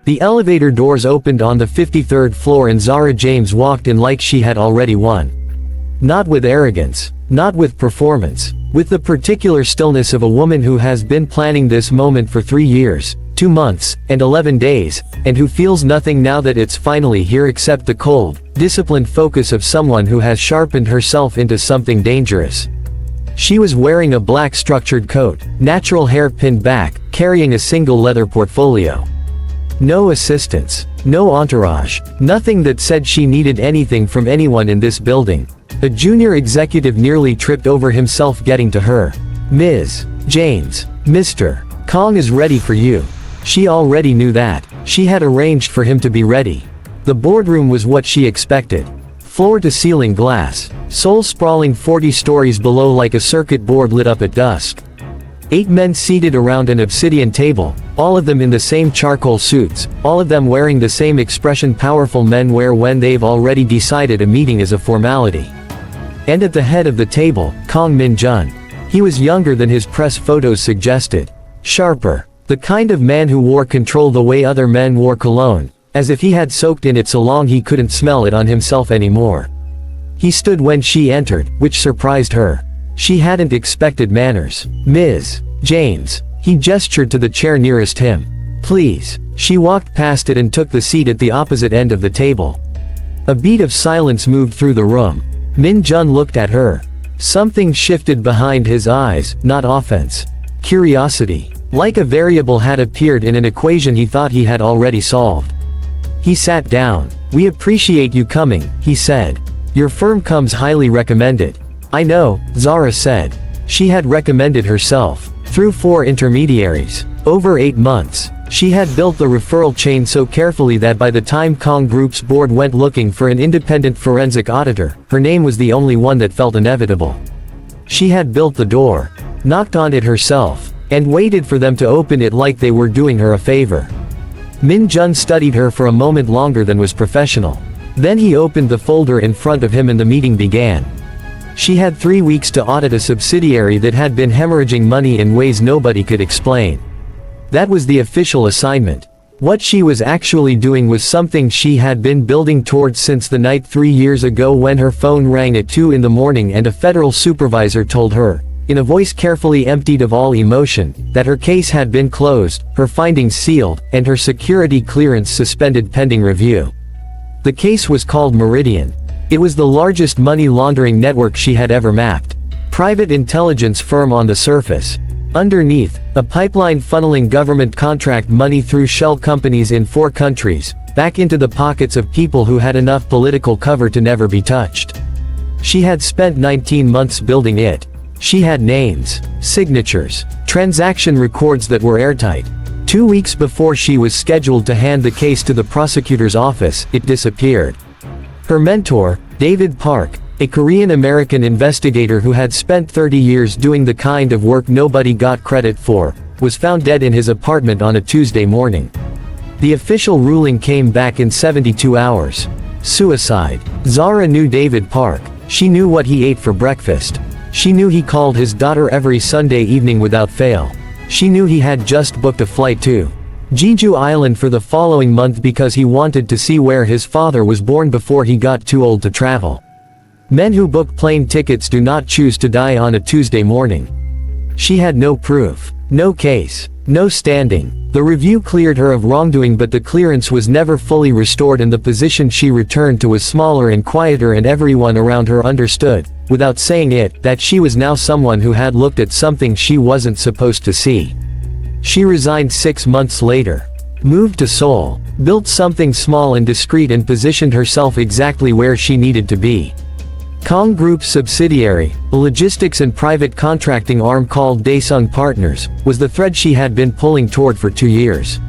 The elevator doors opened on the 53rd floor and Zara James walked in like she had already won. Not with arrogance, not with performance, with the particular stillness of a woman who has been planning this moment for 3 years, 2 months, and 11 days, and who feels nothing now that it's finally here except the cold, disciplined focus of someone who has sharpened herself into something dangerous. She was wearing a black structured coat, natural hair pinned back, carrying a single leather portfolio. No assistants, no entourage, nothing that said she needed anything from anyone in this building. A junior executive nearly tripped over himself getting to her. "Ms. James, Mr. Kang is ready for you." She already knew that. She had arranged for him to be ready. The boardroom was what she expected. Floor-to-ceiling glass, Seoul sprawling 40 stories below like a circuit board lit up at dusk. 8 men seated around an obsidian table, all of them in the same charcoal suits, all of them wearing the same expression powerful men wear when they've already decided a meeting is a formality. And at the head of the table, Kang Min-Jun. He was younger than his press photos suggested. Sharper. The kind of man who wore control the way other men wore cologne, as if he had soaked in it so long he couldn't smell it on himself anymore. He stood when she entered, which surprised her. She hadn't expected manners. "Ms. James." He gestured to the chair nearest him. "Please." She walked past it and took the seat at the opposite end of the table. A beat of silence moved through the room. Min-Jun looked at her. Something shifted behind his eyes, not offense. Curiosity. Like a variable had appeared in an equation he thought he had already solved. He sat down. "We appreciate you coming," he said. "Your firm comes highly recommended." "I know," Zara said. She had recommended herself. Through 4 intermediaries. Over 8 months. She had built the referral chain so carefully that by the time Kang Group's board went looking for an independent forensic auditor, her name was the only one that felt inevitable. She had built the door, knocked on it herself, and waited for them to open it like they were doing her a favor. Min-Jun studied her for a moment longer than was professional. Then he opened the folder in front of him and the meeting began. She had 3 weeks to audit a subsidiary that had been hemorrhaging money in ways nobody could explain. That was the official assignment. What she was actually doing was something she had been building towards since the night 3 years ago when her phone rang at 2 in the morning and a federal supervisor told her, in a voice carefully emptied of all emotion, that her case had been closed, her findings sealed, and her security clearance suspended pending review. The case was called Meridian. It was the largest money laundering network she had ever mapped. Private intelligence firm on the surface. Underneath, a pipeline funneling government contract money through shell companies in 4 countries, back into the pockets of people who had enough political cover to never be touched. She had spent 19 months building it. She had names, signatures, transaction records that were airtight. 2 weeks before she was scheduled to hand the case to the prosecutor's office, it disappeared. Her mentor, David Park, a Korean-American investigator who had spent 30 years doing the kind of work nobody got credit for, was found dead in his apartment on a Tuesday morning. The official ruling came back in 72 hours. Suicide. Zara knew David Park. She knew what he ate for breakfast. She knew he called his daughter every Sunday evening without fail. She knew he had just booked a flight to Jeju Island for the following month because he wanted to see where his father was born before he got too old to travel. Men who book plane tickets do not choose to die on a Tuesday morning. She had no proof, no case, no standing. The review cleared her of wrongdoing, but the clearance was never fully restored and the position she returned to was smaller and quieter, and everyone around her understood, without saying it, that she was now someone who had looked at something she wasn't supposed to see. She resigned 6 months later. Moved to Seoul, built something small and discreet and positioned herself exactly where she needed to be. Kang Group's subsidiary, a logistics and private contracting arm called Daesung Partners, was the thread she had been pulling toward for 2 years.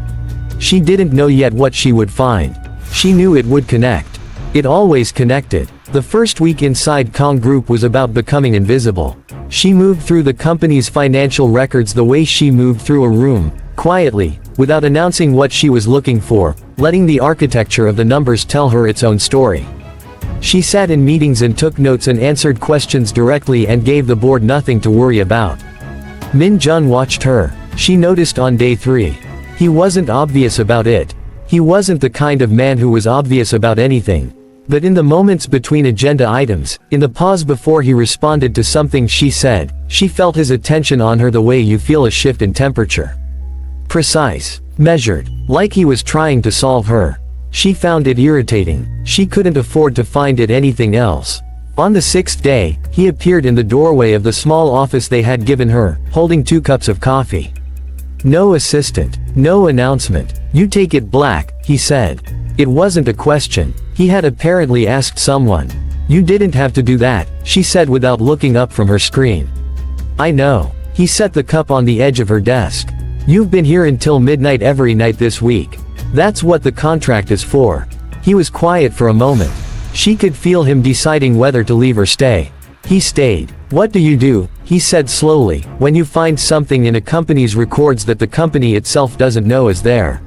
She didn't know yet what she would find. She knew it would connect. It always connected. The first week inside Kang Group was about becoming invisible. She moved through the company's financial records the way she moved through a room, quietly, without announcing what she was looking for, letting the architecture of the numbers tell her its own story. She sat in meetings and took notes and answered questions directly and gave the board nothing to worry about. Min-Jun watched her. She noticed on day 3. He wasn't obvious about it. He wasn't the kind of man who was obvious about anything. But in the moments between agenda items, in the pause before he responded to something she said, she felt his attention on her the way you feel a shift in temperature. Precise. Measured. Like he was trying to solve her. She found it irritating. She couldn't afford to find it anything else. On the 6th day, he appeared in the doorway of the small office they had given her, holding 2 cups of coffee. No assistant. No announcement. You take it black, he said. It wasn't a question. He had apparently asked someone. You didn't have to do that, she said without looking up from her screen. I know. He set the cup on the edge of her desk. You've been here until midnight every night this week. That's what the contract is for. He was quiet for a moment. She could feel him deciding whether to leave or stay. He stayed. What do you do, he said slowly, when you find something in a company's records that the company itself doesn't know is there?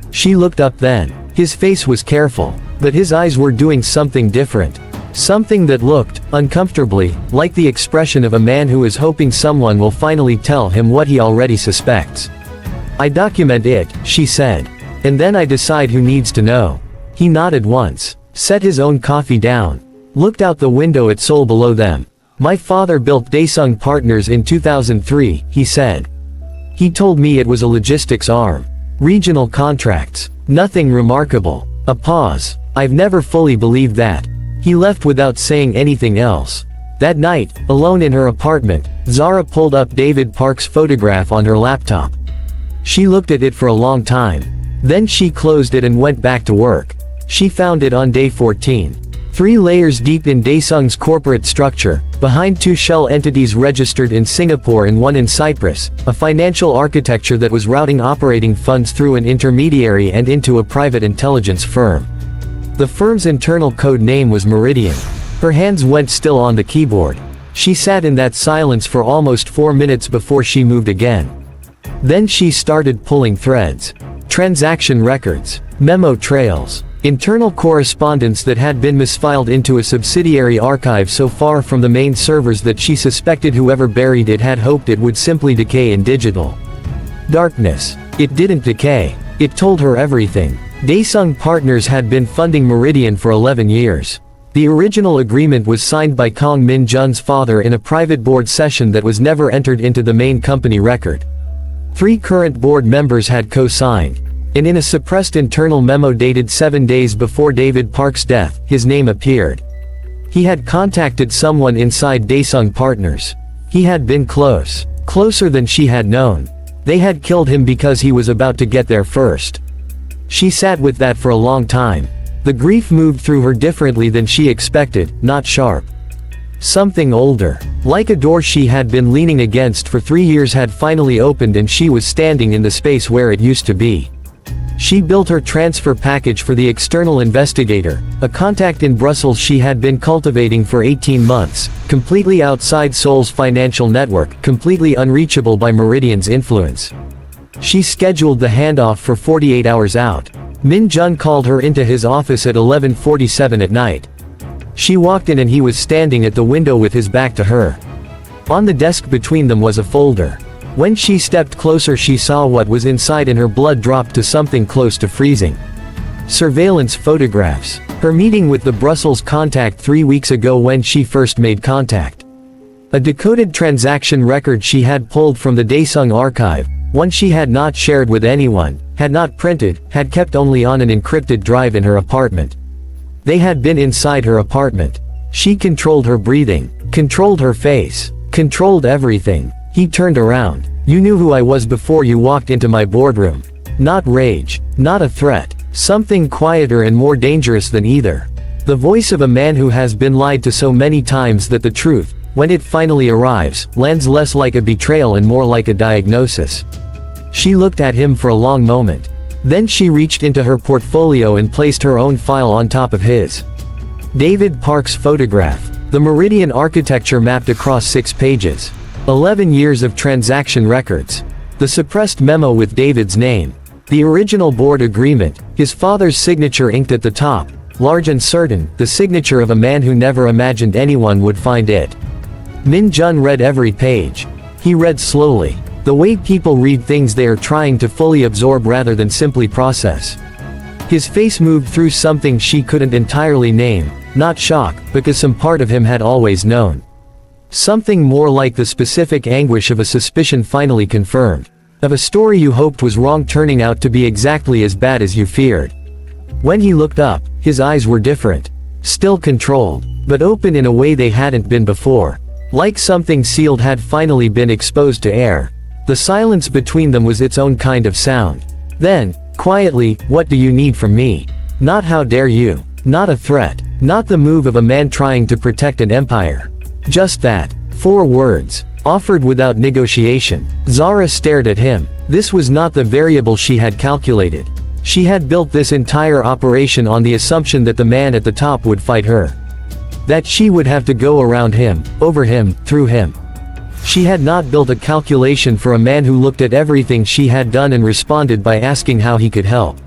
She looked up then. His face was careful, but his eyes were doing something different. Something that looked, uncomfortably, like the expression of a man who is hoping someone will finally tell him what he already suspects. I document it, she said. And then I decide who needs to know. He nodded once, set his own coffee down, looked out the window at Seoul below them. My father built Daesung Partners in 2003, he said. He told me it was a logistics arm. Regional contracts. Nothing remarkable. A pause. I've never fully believed that. He left without saying anything else. That night, alone in her apartment, Zara pulled up David Park's photograph on her laptop. She looked at it for a long time. Then she closed it and went back to work. She found it on day 14. 3 layers deep in Daesung's corporate structure, behind 2 shell entities registered in Singapore and 1 in Cyprus, a financial architecture that was routing operating funds through an intermediary and into a private intelligence firm. The firm's internal code name was Meridian. Her hands went still on the keyboard. She sat in that silence for almost 4 minutes before she moved again. Then she started pulling threads. Transaction records. Memo trails. Internal correspondence that had been misfiled into a subsidiary archive so far from the main servers that she suspected whoever buried it had hoped it would simply decay in digital darkness. It didn't decay. It told her everything. Daesung Partners had been funding Meridian for 11 years. The original agreement was signed by Kang Min-Jun's father in a private board session that was never entered into the main company record. 3 current board members had co-signed. And in a suppressed internal memo dated 7 days before David Park's death, his name appeared. He had contacted someone inside Daesung Partners. He had been close. Closer than she had known. They had killed him because he was about to get there first. She sat with that for a long time. The grief moved through her differently than she expected, not sharp. Something older. Like a door she had been leaning against for 3 years had finally opened and she was standing in the space where it used to be. She built her transfer package for the external investigator, a contact in Brussels she had been cultivating for 18 months, completely outside Seoul's financial network, completely unreachable by Meridian's influence. She scheduled the handoff for 48 hours out. Min-Jun called her into his office at 11:47 at night. She walked in and he was standing at the window with his back to her. On the desk between them was a folder. When she stepped closer she saw what was inside and her blood dropped to something close to freezing. Surveillance photographs. Her meeting with the Brussels contact 3 weeks ago when she first made contact. A decoded transaction record she had pulled from the Daesung archive, one she had not shared with anyone, had not printed, had kept only on an encrypted drive in her apartment. They had been inside her apartment. She controlled her breathing, controlled her face, controlled everything. He turned around. You knew who I was before you walked into my boardroom. Not rage, not a threat, something quieter and more dangerous than either. The voice of a man who has been lied to so many times that the truth, when it finally arrives, lands less like a betrayal and more like a diagnosis. She looked at him for a long moment. Then she reached into her portfolio and placed her own file on top of his. David Park's photograph. The Meridian architecture mapped across 6 pages. 11 years of transaction records. The suppressed memo with David's name. The original board agreement, his father's signature inked at the top, large and certain, the signature of a man who never imagined anyone would find it. Min-Jun read every page. He read slowly. The way people read things they are trying to fully absorb rather than simply process. His face moved through something she couldn't entirely name, not shock, because some part of him had always known. Something more like the specific anguish of a suspicion finally confirmed. Of a story you hoped was wrong turning out to be exactly as bad as you feared. When he looked up, his eyes were different. Still controlled, but open in a way they hadn't been before. Like something sealed had finally been exposed to air. The silence between them was its own kind of sound. Then, quietly, "What do you need from me?" Not "How dare you?" Not a threat. Not the move of a man trying to protect an empire. Just that. 4 words. Offered without negotiation. Zara stared at him. This was not the variable she had calculated. She had built this entire operation on the assumption that the man at the top would fight her. That she would have to go around him, over him, through him. She had not built a calculation for a man who looked at everything she had done and responded by asking how he could help.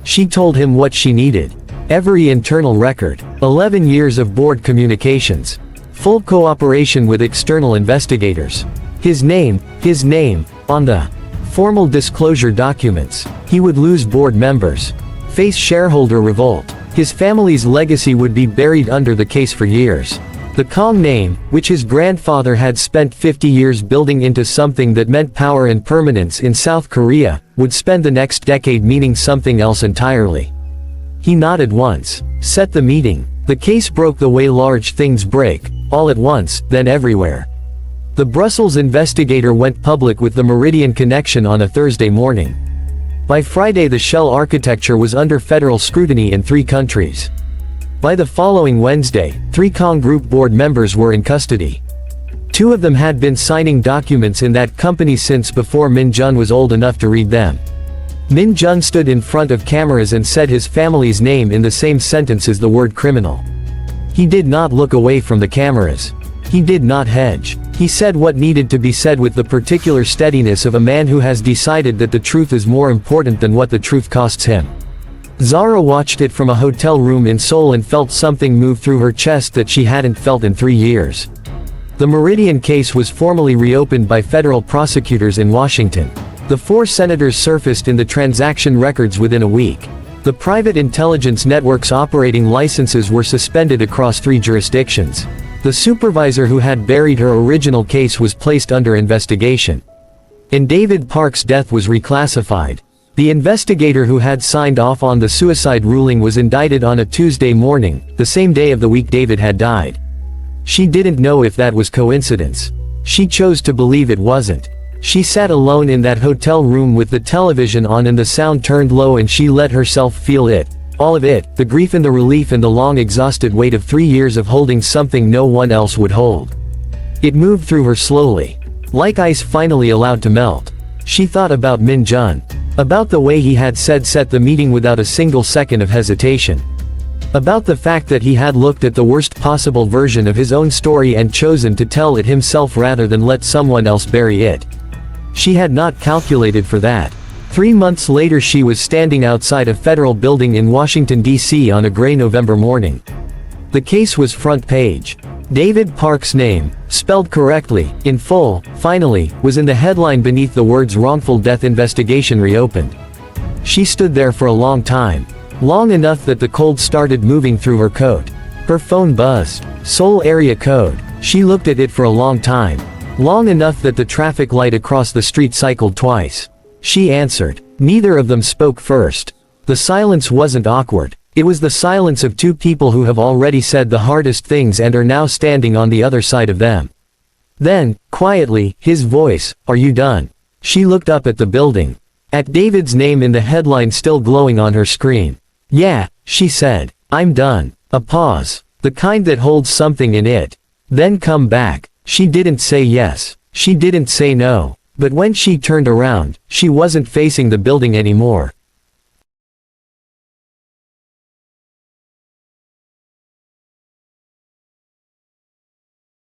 She told him what she needed. Every internal record. 11 years of board communications. Full cooperation with external investigators. His name, on the formal disclosure documents. He would lose board members. Face shareholder revolt. His family's legacy would be buried under the case for years. The Kang name, which his grandfather had spent 50 years building into something that meant power and permanence in South Korea, would spend the next decade meaning something else entirely. He nodded once. Set the meeting. The case broke the way large things break, all at once, then everywhere. The Brussels investigator went public with the Meridian connection on a Thursday morning. By Friday the shell architecture was under federal scrutiny in 3 countries. By the following Wednesday, 3 Kang Group board members were in custody. 2 of them had been signing documents in that company since before Min-Jun was old enough to read them. Min-Jun stood in front of cameras and said his family's name in the same sentence as the word criminal. He did not look away from the cameras. He did not hedge. He said what needed to be said with the particular steadiness of a man who has decided that the truth is more important than what the truth costs him. Zara watched it from a hotel room in Seoul and felt something move through her chest that she hadn't felt in 3 years. The Meridian case was formally reopened by federal prosecutors in Washington. The 4 senators surfaced in the transaction records within a week. The private intelligence network's operating licenses were suspended across 3 jurisdictions. The supervisor who had buried her original case was placed under investigation. And David Park's death was reclassified. The investigator who had signed off on the suicide ruling was indicted on a Tuesday morning, the same day of the week David had died. She didn't know if that was coincidence. She chose to believe it wasn't. She sat alone in that hotel room with the television on and the sound turned low, and she let herself feel it. All of it, the grief and the relief and the long exhausted weight of 3 years of holding something no one else would hold. It moved through her slowly. Like ice finally allowed to melt. She thought about Min-Jun. About the way he had said set the meeting without a single second of hesitation. About the fact that he had looked at the worst possible version of his own story and chosen to tell it himself rather than let someone else bury it. She had not calculated for that. 3 months later she was standing outside a federal building in Washington, D.C. on a gray November morning. The case was front page. David Park's name, spelled correctly, in full, finally, was in the headline beneath the words "Wrongful Death Investigation Reopened." She stood there for a long time. Long enough that the cold started moving through her coat. Her phone buzzed. Seoul area code. She looked at it for a long time. Long enough that the traffic light across the street cycled twice. She answered. Neither of them spoke first. The silence wasn't awkward. It was the silence of 2 people who have already said the hardest things and are now standing on the other side of them. Then, quietly, his voice, "Are you done?" She looked up at the building. At David's name in the headline still glowing on her screen. "Yeah," she said. "I'm done." A pause. The kind that holds something in it. Then come back. She didn't say yes. She didn't say no. But when she turned around, she wasn't facing the building anymore.